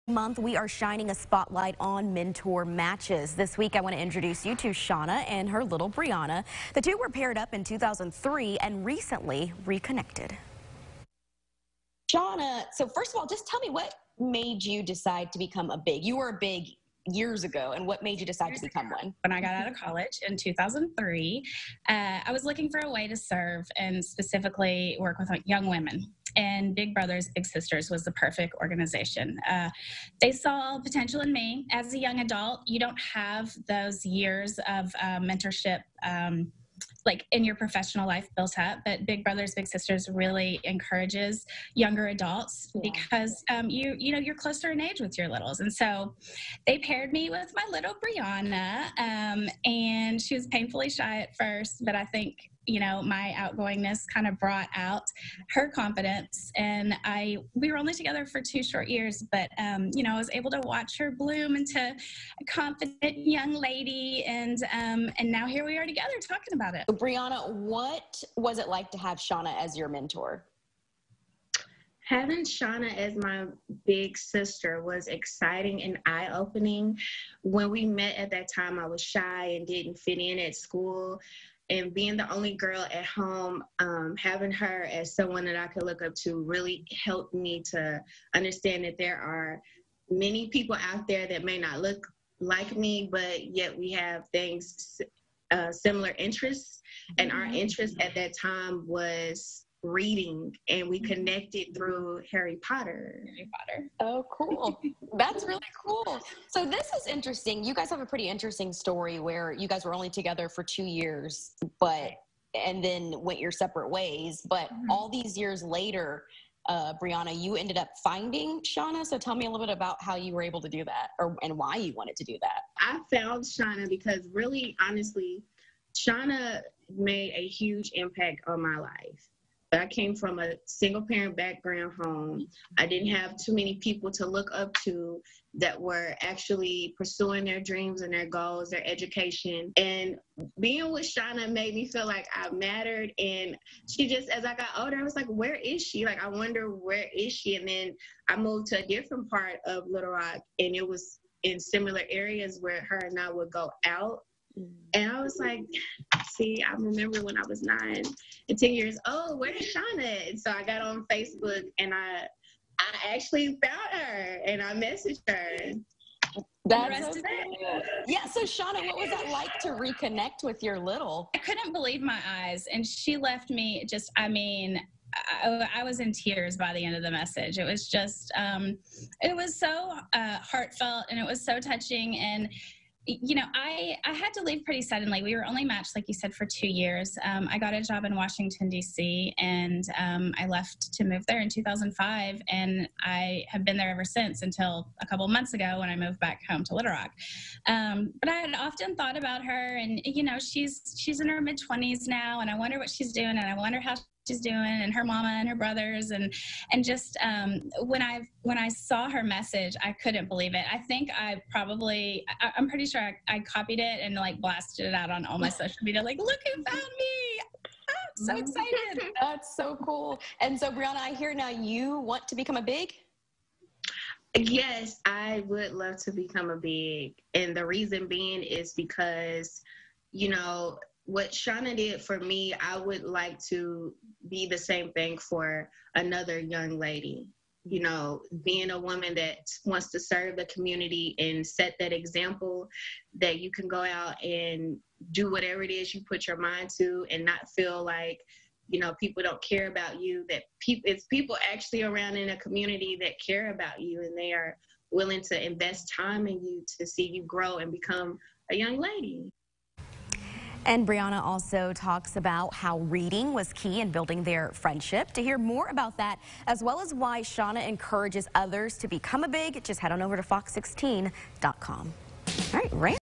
Month, we are shining a spotlight on mentor matches. This week, I want to introduce you to Shawna and her little Briana. The two were paired up in 2003 and recently reconnected. Shawna, so first of all, just tell me what made you decide to become a big? You were a big years ago, and what made you decide to become one? When I got out of college in 2003, I was looking for a way to serve and specifically work with young women. And Big Brothers Big Sisters was the perfect organization. They saw potential in me as a young adult. You don't have those years of mentorship like in your professional life built up, but Big Brothers Big Sisters really encourages younger adults because you know, you're closer in age with your littles. And so they paired me with my little Briana, and she was painfully shy at first, but I think, you know, my outgoingness kind of brought out her confidence. And we were only together for 2 short years, but, you know, I was able to watch her bloom into a confident young lady. And now here we are together talking about it. Briana, what was it like to have Shawna as your mentor? Having Shawna as my big sister was exciting and eye-opening. When we met at that time, I was shy and didn't fit in at school. And being the only girl at home, having her as someone that I could look up to really helped me to understand that there are many people out there that may not look like me, but yet we have things, similar interests. And our interest at that time was reading, and we connected through Harry Potter. Oh, cool. That's really cool. So this is interesting. You guys have a pretty interesting story where you guys were only together for 2 years, and then went your separate ways. But all these years later, Briana, you ended up finding Shawna. So tell me a little bit about how you were able to do that, and why you wanted to do that. I found Shawna because really, honestly, Shawna made a huge impact on my life. But I came from a single-parent background home. I didn't have too many people to look up to that were actually pursuing their dreams and their goals, their education. And being with Shawna made me feel like I mattered. And she just, as I got older, I was like, where is she? Like, I wonder, where is she? And then I moved to a different part of Little Rock, and it was in similar areas where her and I would go out. And I was like, see, I remember when I was 9 and 10 years old, where's Shawna? And so I got on Facebook, and I actually found her, and I messaged her. That's okay. Yeah, so Shawna, what was that like to reconnect with your little? I couldn't believe my eyes, and she left me just, I mean, I was in tears by the end of the message. It was just, it was so heartfelt, and it was so touching. And you know, I had to leave pretty suddenly. We were only matched, like you said, for 2 years. I got a job in Washington, D.C., and I left to move there in 2005, and I have been there ever since until a couple months ago when I moved back home to Little Rock. But I had often thought about her, and, you know, she's in her mid-20s now, and I wonder what she's doing, and I wonder how she's doing, and her mama and her brothers, and just when I saw her message, I couldn't believe it. I think I'm pretty sure I copied it and like blasted it out on all my social media, like, look who found me. I'm so excited. That's so cool. And so Briana, I hear now you want to become a big? Yes, I would love to become a big, and the reason being is because, you know, what Shawna did for me, I would like to be the same thing for another young lady. You know, being a woman that wants to serve the community and set that example that you can go out and do whatever it is you put your mind to and not feel like, you know, people don't care about you, that it's people actually around in a community that care about you, and they are willing to invest time in you to see you grow and become a young lady. And Briana also talks about how reading was key in building their friendship. To hear more about that, as well as why Shawna encourages others to become a big, just head on over to fox16.com. All right, Rand.